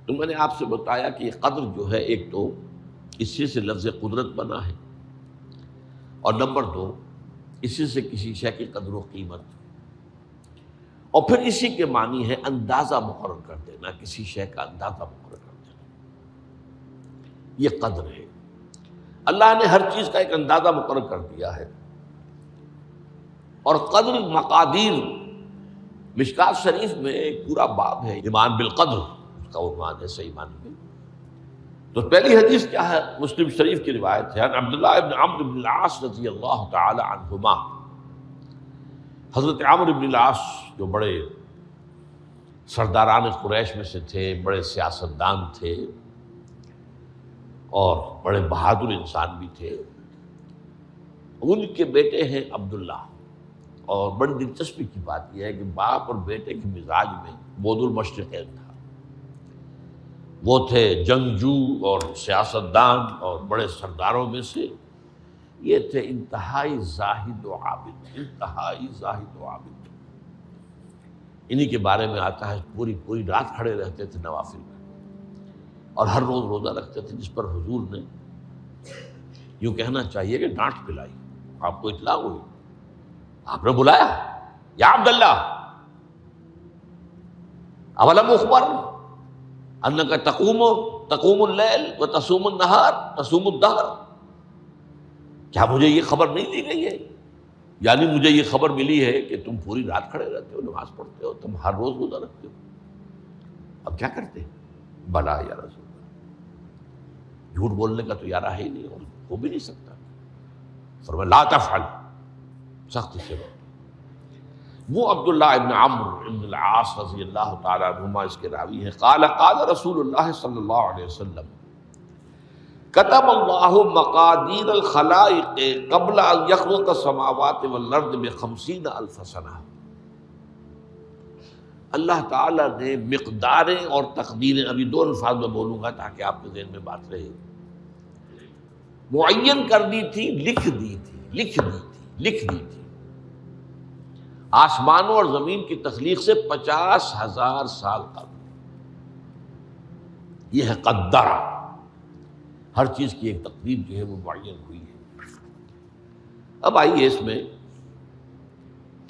تو میں نے آپ سے بتایا کہ یہ قدر جو ہے، ایک تو اسی سے لفظ قدرت بنا ہے، اور نمبر دو اسی سے کسی شے کی قدر و قیمت، اور پھر اسی کے معنی ہے اندازہ مقرر کر دینا، کسی شے کا اندازہ مقرر کر دینا، یہ قدر ہے۔ اللہ نے ہر چیز کا ایک اندازہ مقرر کر دیا ہے، اور قدر مقادیر، مشکات شریف میں ایک پورا باب ہے ایمان بالقدر، اس کا عنوان ہے صحیح معنی میں۔ تو پہلی حدیث کیا ہے؟ مسلم شریف کی روایت ہے، عن عبداللہ ابن عمرو بن العاص رضی اللہ تعالی عنہما۔ حضرت عمرو بن العاص جو بڑے سرداران قریش میں سے تھے، بڑے سیاستدان تھے اور بڑے بہادر انسان بھی تھے، ان کے بیٹے ہیں عبداللہ۔ اور بڑی دلچسپی کی بات یہ ہے کہ باپ اور بیٹے کے مزاج میں بود المشرقین تھا، وہ تھے جنگجو اور سیاستدان اور بڑے سرداروں میں سے، یہ تھے انتہائی زاہد و عابد، انتہائی زاہد و عابد۔ انہی کے بارے میں آتا ہے پوری رات کھڑے رہتے تھے نوافل میں، اور ہر روز روزہ رکھتے تھے، جس پر حضور نے یوں کہنا چاہیے کہ ڈانٹ پلائی۔ آپ کو اطلاع ہوئی، آپ نے بلایا، یا عبداللہ اولم اخبر انک تقوم اللیل و تصوم النہار تصوم الدہر، کیا مجھے یہ خبر نہیں دی گئی ہے؟ یعنی مجھے یہ خبر ملی ہے کہ تم پوری رات کھڑے رہتے ہو، نماز پڑھتے ہو، تم ہر روز روزہ رکھتے ہو، اب کیا کرتے؟ بلا یا رسول اللہ، جھوٹ بولنے کا تو یارہ ہے ہی نہیں اور ہو بھی نہیں سکتا۔ فرمایا لا تفعل، سختی سے روکو۔ وہ عبداللہ ابن عمرو ابن العاص رضی اللہ تعالیٰ عنہما اس کے راوی ہیں، قال قال رسول اللہ صلی اللہ علیہ وسلم کتب اللہ مقادیر الخلائق قبل ان یخلق السماوات والارض ب50 الف سنہ۔ اللہ تعالیٰ نے مقداریں اور تقدیریں، ابھی دو الفاظ میں بولوں گا تاکہ آپ کے ذہن میں بات رہے، معین کر دی تھی، لکھ دی تھی۔ آسمانوں اور زمین کی تخلیق سے 50,000 سال قبل، یہ ہے قدر۔ ہر چیز کی ایک تقدیر جو ہے وہ معین ہوئی ہے۔ اب آئیے اس میں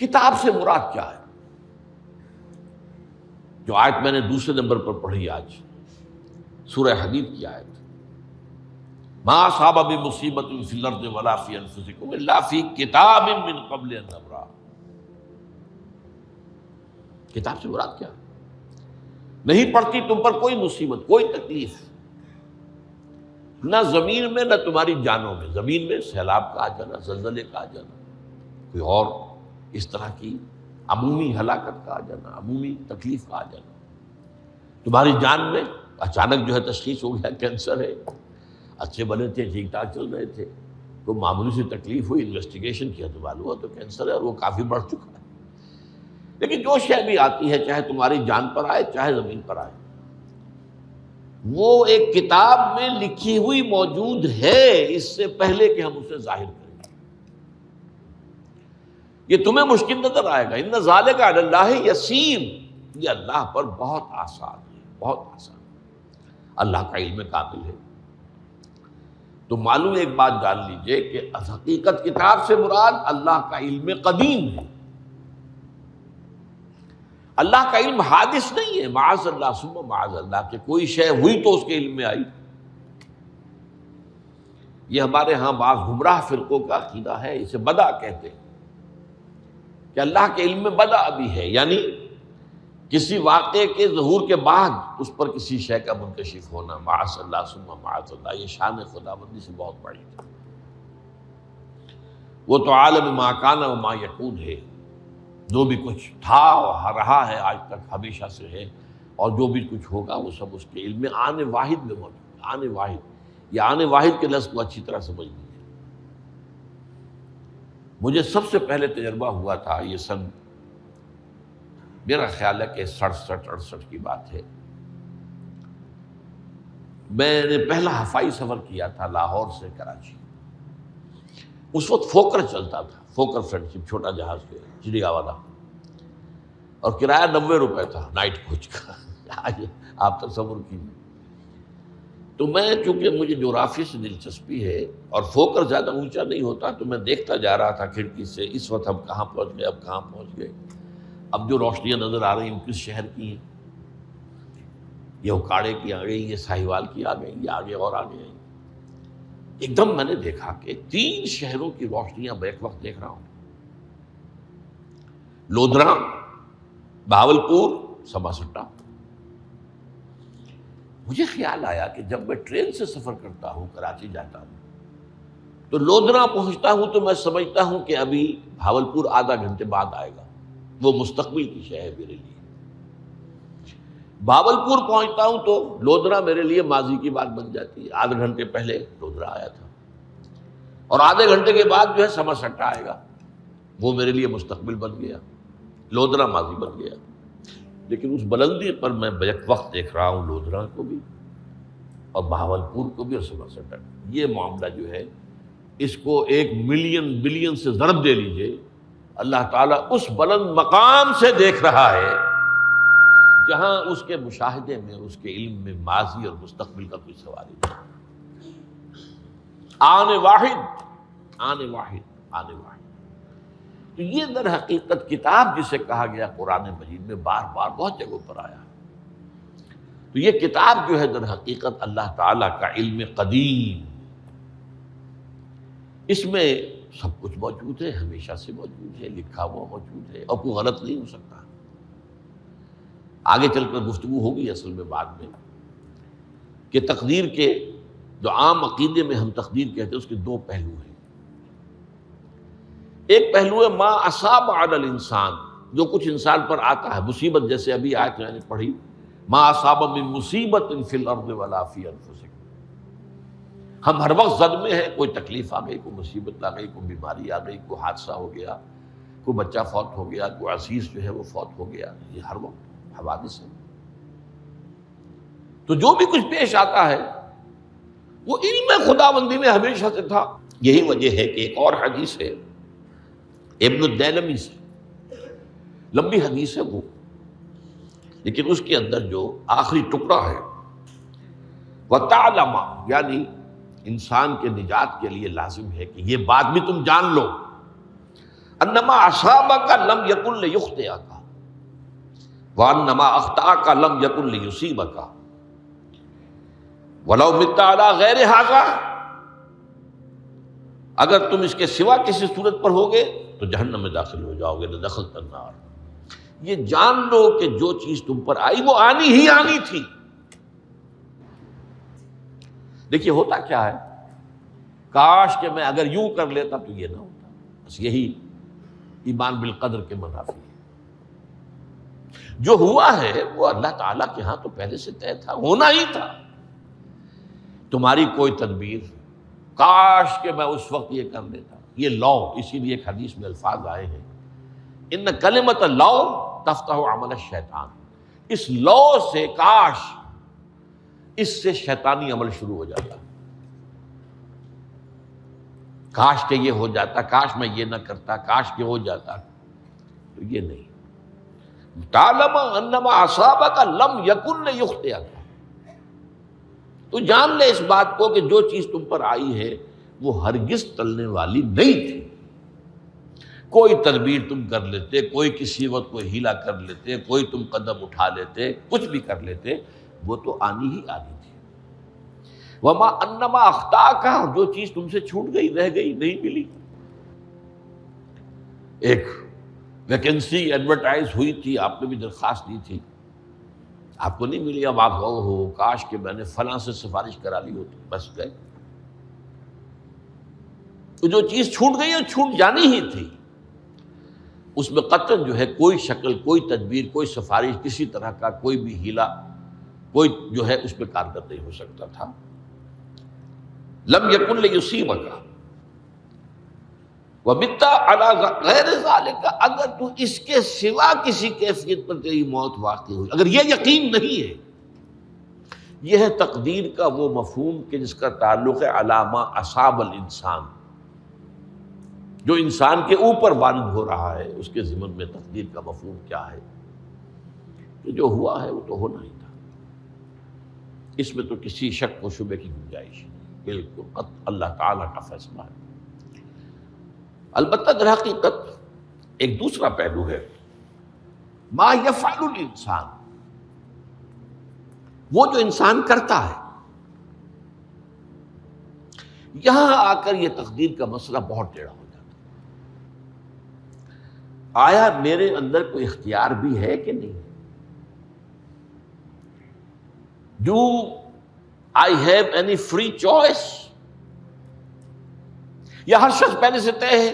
کتاب سے مراد کیا ہے؟ جو آیت میں نے دوسرے نمبر پر پڑھی آج، سورہ حدید کی آیت، ما اصاب من مصیبۃ فی الارض ولا فی انفسکم الا فی کتاب من قبل ان نبرأ۔ کتاب سے مراد کیا؟ نہیں پڑتی تم پر کوئی مصیبت، کوئی تکلیف، نہ زمین میں نہ تمہاری جانوں میں، زمین میں سیلاب کا آ جانا، زلزلے کا آ جانا، کوئی اور اس طرح کی عمومی ہلاکت کا آ جانا، عمومی تکلیف کا آ جانا، تمہاری جان میں اچانک جو ہے تشخیص ہو گیا کینسر ہے، اچھے بنے تھے، ٹھیک ٹھاک چل رہے تھے، کوئی معمولی سی تکلیف ہوئی، انویسٹیگیشن کیا تو معلوم ہوا تو کینسر ہے اور وہ کافی بڑھ چکا ہے۔ لیکن جو شے بھی آتی ہے، چاہے تمہاری جان پر آئے چاہے زمین پر آئے، وہ ایک کتاب میں لکھی ہوئی موجود ہے اس سے پہلے کہ ہم اسے ظاہر کریں۔ یہ تمہیں مشکل نظر آئے گا، ان ذالک علی اللہ یسیر، یہ اللہ پر بہت آسان ہے، بہت آسان۔ اللہ کا علم کامل ہے۔ تو معلوم ایک بات جان لیجئے کہ حقیقت کتاب سے مراد اللہ کا علم قدیم ہے۔ اللہ کا علم حادث نہیں ہے، معاذ اللہ ثم معاذ اللہ، کہ کوئی شے ہوئی تو اس کے علم میں آئی۔ یہ ہمارے ہاں بعض گمراہ فرقوں کا عقیدہ ہے، اسے بدع کہتے ہیں، کہ اللہ کے علم میں بدع بھی ہے، یعنی کسی واقعے کے ظہور کے بعد اس پر کسی شے کا منکشف ہونا، معاذ اللہ ثم معاذ اللہ۔ یہ شان خداوندی سے بہت بڑی ہے۔ وہ تو عالم ما کان و ما یکون ہے، جو بھی کچھ تھا اور رہا ہے آج تک ہمیشہ سے ہے، اور جو بھی کچھ ہوگا وہ سب اس کے علم میں آن واحد میں موجود ہے۔ آن واحد، یہ آن واحد کے لفظ کو اچھی طرح سمجھ لیجیے۔ مجھے سب سے پہلے تجربہ ہوا تھا، یہ سن میرا خیال ہے کہ 67-68 کی بات ہے، میں نے پہلا ہفائی سفر کیا تھا لاہور سے کراچی۔ اس وقت فوکر چلتا تھا، فوکر فرینڈ شپ، چھوٹا جہاز چڑیا والا، اور کرایہ 90 روپے تھا نائٹ کوچ کا۔ آپ تصور کیجیے. تو میں چونکہ مجھے جغرافیہ سے دلچسپی ہے اور فوکس زیادہ اونچا نہیں ہوتا، تو میں دیکھتا جا رہا تھا کھڑکی سے اس وقت ہم کہاں پہنچ گئے، اب کہاں پہنچ گئے. اب جو روشنیاں نظر آ رہی ہیں کس شہر کی ہیں؟ یہ اکاڑے کی آ گئی، یہ ساہیوال کی آ گئی، یہ آگے اور آگے ہیں. ایک دم میں نے دیکھا کہ 3 شہروں کی روشنیاں بیک وقت دیکھ رہا ہوں. لودھرا، بہاولپور، سماسٹا. مجھے خیال آیا کہ جب میں ٹرین سے سفر کرتا ہوں، کراچی جاتا ہوں، تو لودھرا پہنچتا ہوں تو میں سمجھتا ہوں کہ ابھی بہاولپور آدھا گھنٹے بعد آئے گا. وہ مستقبل کی شے ہے میرے لیے. بہاولپور پہنچتا ہوں تو لودھرا میرے لیے ماضی کی بات بن جاتی ہے. آدھے گھنٹے پہلے لودھرا آیا تھا، اور آدھے گھنٹے کے بعد جو ہے سماسٹا آئے گا. وہ میرے لیے مستقبل بن گیا، لودھرا ماضی بن گیا. لیکن اس بلندی پر میں بیک وقت دیکھ رہا ہوں لودھرا کو بھی اور بہاولپور کو بھی اور سماسٹا. یہ معاملہ جو ہے اس کو 1 ملین بلین سے ضرب دے لیجئے. اللہ تعالیٰ اس بلند مقام سے دیکھ رہا ہے جہاں اس کے مشاہدے میں، اس کے علم میں ماضی اور مستقبل کا کوئی سوال ہی نہیں. آنے واحد، آنے واحد، آنے واحد. تو یہ در حقیقت کتاب جسے کہا گیا قرآن مجید میں بار بار بہت جگہوں پر آیا. تو یہ کتاب جو ہے در حقیقت اللہ تعالیٰ کا علم قدیم، اس میں سب کچھ موجود ہے، ہمیشہ سے موجود ہے، لکھا ہوا موجود ہے، اور کوئی غلط نہیں ہو سکتا. آگے چل کر گفتگو ہوگی اصل میں بعد میں کہ تقدیر کے جو عام عقیدے میں ہم تقدیر کہتے ہیں اس کے 2 پہلو ہیں. ایک پہلو ہے ما اصاب علی الانسان، جو کچھ انسان پر آتا ہے مصیبت، جیسے ابھی آیت میں نے پڑھی ما اصاب من مصیبت فی الارض ولا فی انفسکم. ہم ہر وقت زد میں ہیں، کوئی تکلیف آ گئی، کوئی مصیبت آ گئی، کوئی بیماری آ گئی، کوئی حادثہ ہو گیا، کوئی بچہ فوت ہو گیا، کوئی عزیز جو ہے وہ فوت ہو گیا. یہ ہر وقت حوادث ہے. تو جو بھی کچھ پیش آتا ہے وہ علم خداوندی میں ہمیشہ سے تھا. یہی وجہ ہے کہ ایک اور حدیث ہے ابن الدیلمی سے، لمبی حدیث ہے وہ، لیکن اس کے اندر جو آخری ٹکڑا ہے وَتَعْلَمَ، یعنی انسان کے نجات کے لیے لازم ہے کہ یہ بات بھی تم جان لو انما اصابک لم یکن لیخطئک وانما اخطأک لم یکن لیصیبک ولو مت علی غیر ھذا. اگر تم اس کے سوا کسی صورت پر ہوگے تو جہنم میں داخل ہو جاؤ گے، لدخلت النار. یہ جان لو کہ جو چیز تم پر آئی وہ آنی ہی آنی تھی. دیکھیے ہوتا کیا ہے، کاش کہ میں اگر یوں کر لیتا تو یہ نہ ہوتا. بس یہی ایمان بالقدر کے منافی ہے. جو ہوا ہے وہ اللہ تعالیٰ کے ہاں تو پہلے سے طے تھا، ہونا ہی تھا. تمہاری کوئی تدبیر، کاش کہ میں اس وقت یہ کر لیتا. یہ لو، اسی لیے ایک حدیث میں الفاظ آئے ہیں ان کلمۃ لو تفتح عمل الشیطان. اس لو سے، کاش، اس سے شیطانی عمل شروع ہو جاتا. کاش کہ یہ ہو جاتا، کاش میں یہ نہ کرتا، کاش کہ ہو جاتا. تو یہ نہیں. تعلم انما اصابک لم یکن لیخطئک. تو جان لے اس بات کو کہ جو چیز تم پر آئی ہے وہ ہرگز ٹلنے والی نہیں تھی. کوئی تدبیر تم کر لیتے، کوئی کسی وقت کوئی ہیلا کر لیتے، کوئی تم قدم اٹھا لیتے، کچھ بھی کر لیتے، وہ تو آنی ہی آنی تھی. وما انما اخطاک، جو چیز تم سے چھوٹ گئی، رہ گئی، نہیں ملی. ایک ویکنسی ایڈورٹائز ہوئی تھی، آپ نے بھی درخواست دی تھی، آپ کو نہیں ملی. اب آپ ہو کاش کہ میں نے فلاں سے سفارش کرا لی ہوتی. بس گئے. تو جو چیز چھوٹ گئی وہ چھوٹ جانی ہی تھی. اس میں قطعاً جو ہے کوئی شکل، کوئی تدبیر، کوئی سفارش، کسی طرح کا کوئی بھی ہیلا، کوئی جو ہے اس پہ کارگر نہیں ہو سکتا تھا. لم یکن لیصیبک ومت علی غیر ذلک. اگر تو اس کے سوا کسی کیفیت پر تیری موت واقع ہوئی، اگر یہ یقین نہیں ہے، یہ ہے تقدیر کا وہ مفہوم کہ جس کا تعلق ہے علامہ اصاب الانسان، جو انسان کے اوپر وارد ہو رہا ہے، اس کے ضمن میں تقدیر کا مفہوم کیا ہے. کہ جو ہوا ہے وہ تو ہونا ہی تھا، اس میں تو کسی شک و شبے کی گنجائش نہیں، بالکل قطع اللہ تعالیٰ کا فیصلہ ہے۔ البتہ در حقیقت ایک دوسرا پہلو ہے، ما یفعل الانسان، وہ جو انسان کرتا ہے۔ یہاں آ کر یہ تقدیر کا مسئلہ بہت ٹیڑھا ہو جاتا ہے۔ آیا میرے اندر کوئی اختیار بھی ہے کہ نہیں؟ Do I have any free choice؟ یا ہر شخص پہلے سے طے ہے؟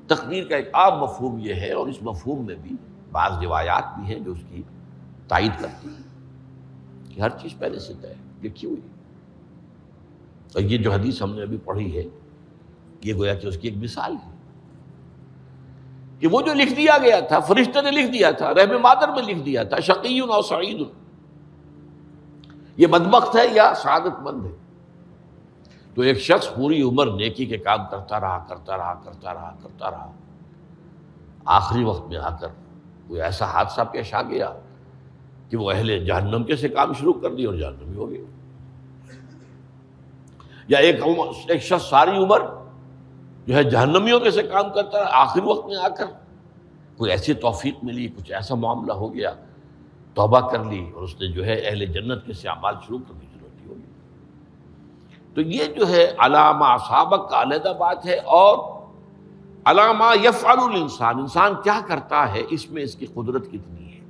تقدیر کا ایک عام مفہوم یہ ہے، اور اس مفہوم میں بھی بعض روایات بھی ہیں جو اس کی تائید کرتی ہیں کہ ہر چیز پہلے سے طے ہے، لکھی ہوئی۔ اور یہ جو حدیث ہم نے ابھی پڑھی ہے، یہ گویا کہ اس کی ایک مثال ہے کہ وہ جو لکھ دیا گیا تھا، فرشتے نے لکھ دیا تھا، رحم مادر میں لکھ دیا تھا، شقی اور سعید، یہ بدبخت ہے یا سعادت مند ہے۔ تو ایک شخص پوری عمر نیکی کے کام کرتا رہا، آخری وقت میں آ کر کوئی ایسا حادثہ پیش آ گیا کہ وہ اہل جہنم کے سے کام شروع کر دی اور جہنمی ہو گیا۔ یا ایک شخص ساری عمر جو ہے جہنمیوں کے سے کام کرتا رہا، آخری وقت میں آ کر کوئی ایسی توفیق ملی، کچھ ایسا معاملہ ہو گیا، توبہ کر لی اور اس نے جو ہے اہل جنت کے سے اعمال شروع کر دی، ضرورت ہوگی۔ تو یہ جو ہے علامہ اصابک کا علیحدہ بات ہے، اور علامہ یفعل الانسان، انسان کیا کرتا ہے، اس میں اس کی قدرت کتنی ہے۔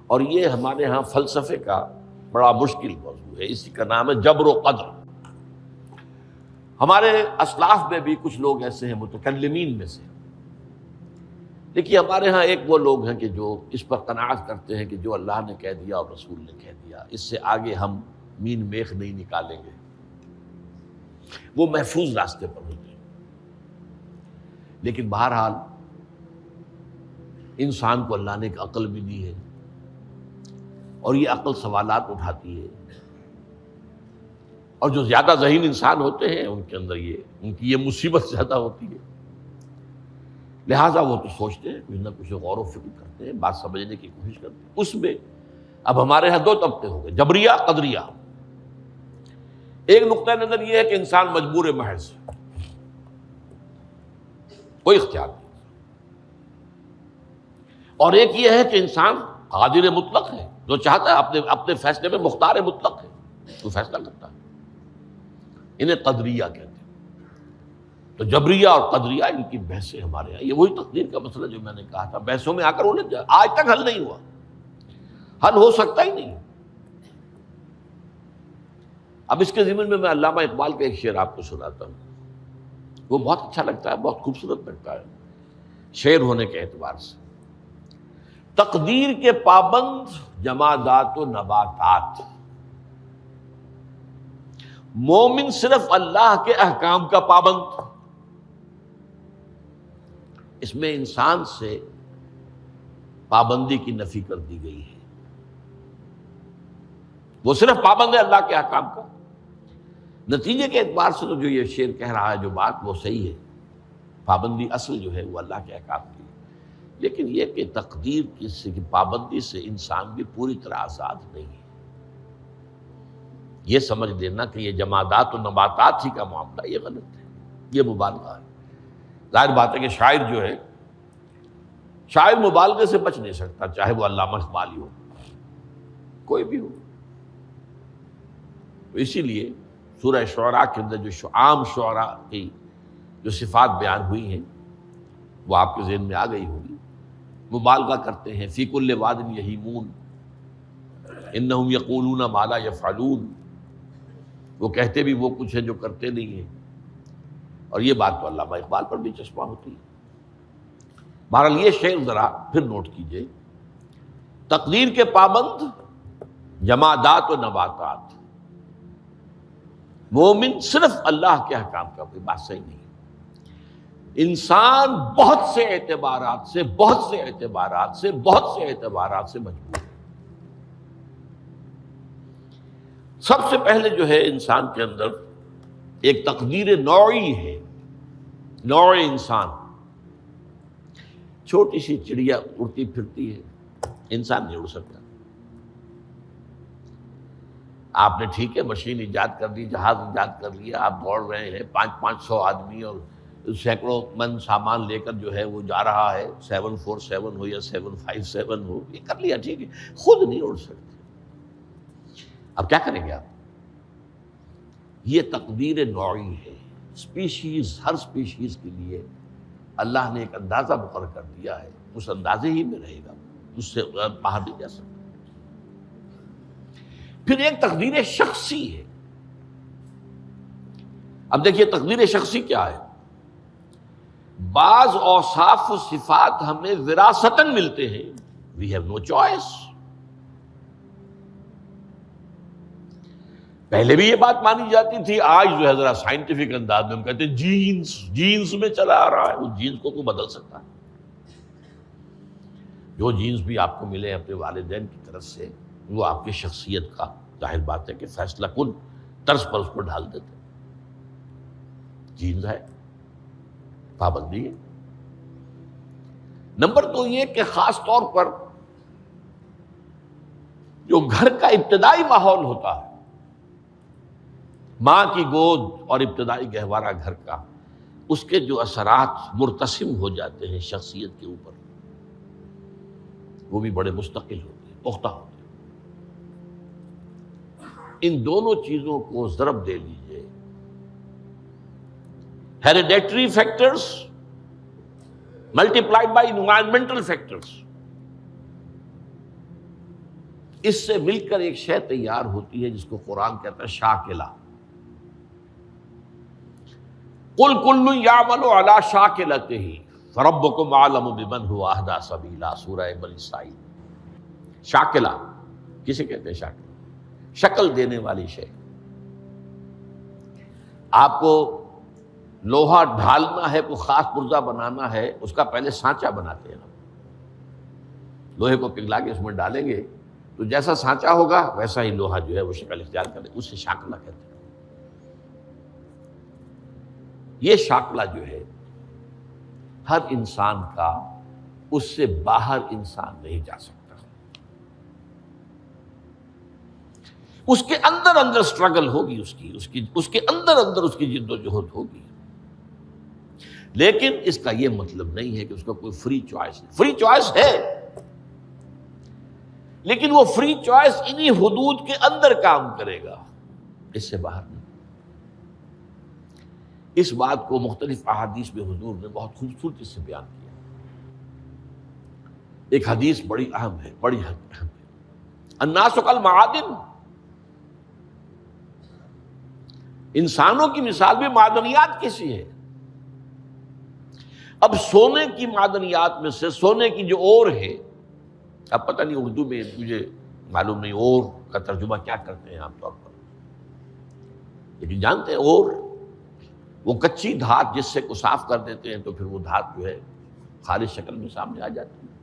اور یہ ہمارے ہاں فلسفے کا بڑا مشکل موضوع ہے، اسی کا نام ہے جبر و قدر۔ ہمارے اسلاف میں بھی کچھ لوگ ایسے ہیں متکلمین میں سے، دیکھیے ہمارے ہاں ایک وہ لوگ ہیں کہ جو اس پر قناعت کرتے ہیں کہ جو اللہ نے کہہ دیا اور رسول نے کہہ دیا، اس سے آگے ہم مین میخ نہیں نکالیں گے، وہ محفوظ راستے پر ہوتے ہیں۔ لیکن بہرحال انسان کو اللہ نے ایک عقل بھی دی ہے، اور یہ عقل سوالات اٹھاتی ہے، اور جو زیادہ ذہین انسان ہوتے ہیں ان کے اندر ان کی یہ مصیبت زیادہ ہوتی ہے، لہٰذا وہ تو سوچتے ہیں، کچھ نہ کچھ غور و فکر کرتے ہیں، بات سمجھنے کی کوشش کرتے ہیں۔ اس میں اب ہمارے یہاں دو طبقے ہو گئے، جبریہ قدریہ۔ ایک نقطہ نظر یہ ہے کہ انسان مجبور محض ہے، کوئی اختیار نہیں، اور ایک یہ ہے کہ انسان قادر مطلق ہے، جو چاہتا ہے اپنے فیصلے میں مختار مطلق ہے، وہ فیصلہ کرتا ہے۔ انہیں قدریہ کہتے ہیں۔ تو جبریہ اور قدریہ ان کی بحثیں ہمارے یہاں، یہ وہی تقدیر کا مسئلہ جو میں نے کہا تھا، بحثوں میں آ کر انہیں آج تک حل نہیں ہوا، حل ہو سکتا ہی نہیں۔ اب اس کے ضمن میں علامہ اقبال کا ایک شعر آپ کو سناتا ہوں، وہ بہت اچھا لگتا ہے، بہت خوبصورت لگتا ہے شعر ہونے کے اعتبار سے۔ تقدیر کے پابند جمادات و نباتات، مومن صرف اللہ کے احکام کا پابند۔ اس میں انسان سے پابندی کی نفی کر دی گئی ہے، وہ صرف پابند ہے اللہ کے احکام کا۔ نتیجے کے اعتبار سے تو جو یہ شعر کہہ رہا ہے جو بات، وہ صحیح ہے، پابندی اصل جو ہے وہ اللہ کے احکام کی ہے، لیکن یہ کہ تقدیر کی پابندی سے انسان بھی پوری طرح آزاد نہیں ہے۔ یہ سمجھ لینا کہ یہ جمادات و نباتات ہی کا معاملہ، یہ غلط ہے، یہ مبالغہ ہے۔ ظاہر بات ہے کہ شاعر جو ہے، شاعر مبالغے سے بچ نہیں سکتا، چاہے وہ علامہ اقبال ہی ہو، کوئی بھی ہو۔ تو اسی لیے سورہ شعراء کے اندر جو عام شعراء کی جو صفات بیان ہوئی ہیں وہ آپ کے ذہن میں آ گئی ہوگی۔ مبالغہ کرتے ہیں، فی کل واد یہیمون انہم یقولون ما لا یفعلون، وہ کہتے بھی وہ کچھ ہے جو کرتے نہیں ہیں، اور یہ بات تو علامہ اقبال پر بھی چشمہ ہوتی ہے۔ بہرحال یہ شعر ذرا پھر نوٹ کیجئے، تقدیر کے پابند جمادات و نباتات، مومن صرف اللہ کے احکام کا، کوئی بات صحیح نہیں۔ انسان بہت سے اعتبارات سے مجبور ہے۔ سب سے پہلے جو ہے انسان کے اندر ایک تقدیر نوعی ہے، نوع انسان، چھوٹی سی چڑیا اڑتی پھرتی ہے، انسان نہیں اڑ سکتا۔ آپ نے ٹھیک ہے مشین ایجاد کر دی، جہاز ایجاد کر لیا، آپ دوڑ رہے ہیں 500 آدمی اور سینکڑوں من سامان لے کر جو ہے وہ جا رہا ہے، 747 ہو یا 757 ہو، یہ کر لیا ٹھیک ہے، خود نہیں اڑ سکتے۔ اب کیا کریں گے آپ؟ یہ تقدیر نوعی ہے، اسپیشیز، ہر اسپیشیز کے لیے اللہ نے ایک اندازہ مقرر کر دیا ہے، اس اندازے ہی میں رہے گا، اس سے باہر نہیں جا سکتا۔ پھر ایک تقدیر شخصی ہے۔ اب دیکھیے تقدیر شخصی کیا ہے؟ بعض اوصاف و صفات ہمیں وراثتاً ملتے ہیں، وی ہیو نو چوائس۔ پہلے بھی یہ بات مانی جاتی تھی، آج جو ہے ذرا سائنٹیفک انداز میں ہم کہتے ہیں جینز میں چلا آ رہا ہے، اس جینز کو کوئی بدل سکتا ہے؟ جو جینز بھی آپ کو ملے اپنے والدین کی طرف سے، وہ آپ کی شخصیت کا ظاہر بات ہے کہ فیصلہ کن طرز پر اس کو ڈال دیتے، جینز ہے، پابندی ہے۔ نمبر 2 یہ کہ خاص طور پر جو گھر کا ابتدائی ماحول ہوتا ہے، ماں کی گود اور ابتدائی گہوارہ گھر کا، اس کے جو اثرات مرتسم ہو جاتے ہیں شخصیت کے اوپر، وہ بھی بڑے مستقل ہوتے ہیں، پختہ ہوتے ہیں۔ ان دونوں چیزوں کو ضرب دے لیجئے، hereditary factors multiplied by environmental factors, اس سے مل کر ایک شے تیار ہوتی ہے جس کو قرآن کہتا ہے شاکلہ۔ قل کل یعمل علی شاکلتہ فربکم اعلم بمن هو اہدی سبیلا، سورہ بنی اسرائیل۔ شاکلہ کسے کہتے ہیں؟ شاکلہ شکل دینے والی شے۔ آپ کو لوہا ڈھالنا ہے، کوئی خاص پرزہ بنانا ہے، اس کا پہلے سانچہ بناتے ہیں ہم، لوہے کو پگھلا کے اس میں ڈالیں گے تو جیسا سانچہ ہوگا ویسا ہی لوہا جو ہے وہ شکل اختیار کرے، اسے شاکلہ کہتے ہیں۔ یہ شاکلہ جو ہے ہر انسان کا، اس سے باہر انسان نہیں جا سکتا، اس کے اندر سٹرگل ہوگی، اس کے اندر اس کی جد و جہد ہوگی، لیکن اس کا یہ مطلب نہیں ہے کہ اس کا کوئی فری چوائس ہے۔ فری چوائس ہے، لیکن وہ فری چوائس انہی حدود کے اندر کام کرے گا، اس سے باہر نہیں۔ اس بات کو مختلف احادیث میں حضور نے بہت خوبصورتی سے بیان کیا۔ ایک حدیث بڑی اہم ہے، بڑی اہم ہے، الناس کالمعادن، انسانوں کی مثال بھی معدنیات کیسی ہے۔ اب سونے کی معدنیات میں سے سونے کی جو اور ہے، اب پتہ نہیں اردو میں مجھے معلوم نہیں اور کا ترجمہ کیا کرتے ہیں عام طور پر، لیکن جانتے ہیں اور وہ کچی دھات جس سے کو صاف کر دیتے ہیں تو پھر وہ دھات جو ہے خالص شکل میں سامنے آ جاتی ہے۔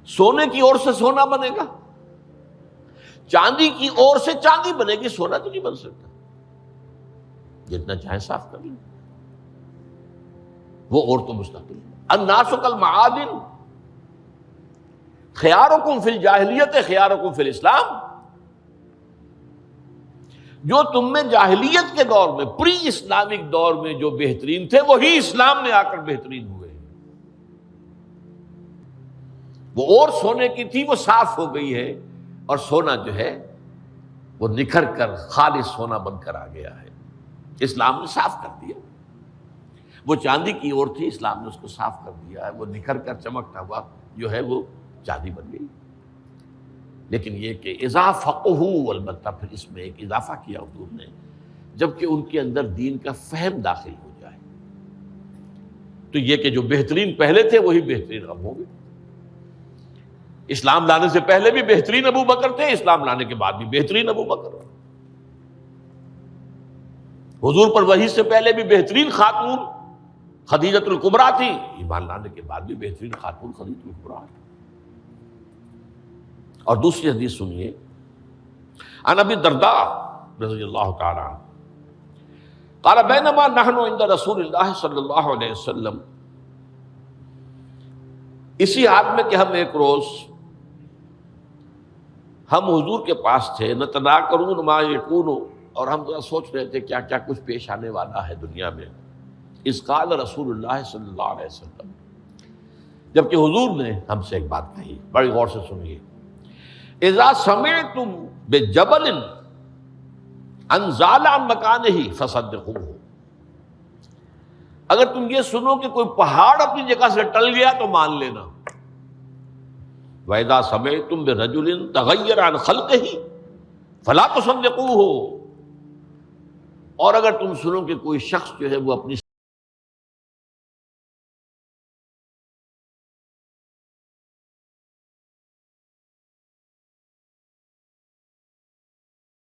سونے کی اور سے سونا بنے گا، چاندی کی اور سے چاندی بنے گی، سونا تو نہیں بن سکتا، جتنا چاہے صاف کر لیں، وہ اور تو مستقل ہے۔ الناس کالمعادن خیارکم فی الجاہلیت خیارکم فی الاسلام، جو تم میں جاہلیت کے دور میں، پری اسلامک دور میں جو بہترین تھے، وہی اسلام میں آ کر بہترین ہوئے ہیں۔ وہ اور سونے کی تھی، وہ صاف ہو گئی ہے، اور سونا جو ہے وہ نکھر کر خالص سونا بن کر آ گیا ہے، اسلام نے صاف کر دیا۔ وہ چاندی کی اور تھی، اسلام نے اس کو صاف کر دیا ہے، وہ نکھر کر چمکتا ہوا جو ہے وہ چاندی بن گئی۔ لیکن یہ کہ اذا فقہوا، البتہ پھر اس میں ایک اضافہ کیا حضور نے، جبکہ ان کے اندر دین کا فہم داخل ہو جائے، تو یہ کہ جو بہترین پہلے تھے وہی بہترین اب ہوں گے۔ اسلام لانے سے پہلے بھی بہترین ابو بکر تھے، اسلام لانے کے بعد بھی بہترین ابو بکر۔ حضور پر وحی سے پہلے بھی بہترین خاتون خدیجۃ الکبریٰ تھی، ایمان لانے کے بعد بھی بہترین خاتون خدیجۃ الکبریٰ۔ اور دوسری حدیث سنیے، عن ابی الدرداء رضی اللہ تعالی عنہ قال بینما نحن عند رسول اللہ صلی اللہ علیہ وسلم اسی حال میں کہ ہم ایک روز ہم حضور کے پاس تھے، نتناکرون ما یکون، اور ہم ذرا سوچ رہے تھے کیا کیا کچھ پیش آنے والا ہے دنیا میں۔ اذ قال رسول اللہ صلی اللہ علیہ وسلم، جبکہ حضور نے ہم سے ایک بات کہی، بڑی غور سے سنیے، اذا سمعتم بجبل ان زال عن مکانہ فصدقوہ، اگر تم یہ سنو کہ کوئی پہاڑ اپنی جگہ سے ٹل گیا تو مان لینا۔ وَإِذَا سَمِعْتُمْ بِرَجُلٍ تَغَيَّرَ عَنْ خَلْقِهِ فَلَا تُصَدِّقُوهُ، اور اگر تم سنو کہ کوئی شخص جو ہے وہ اپنی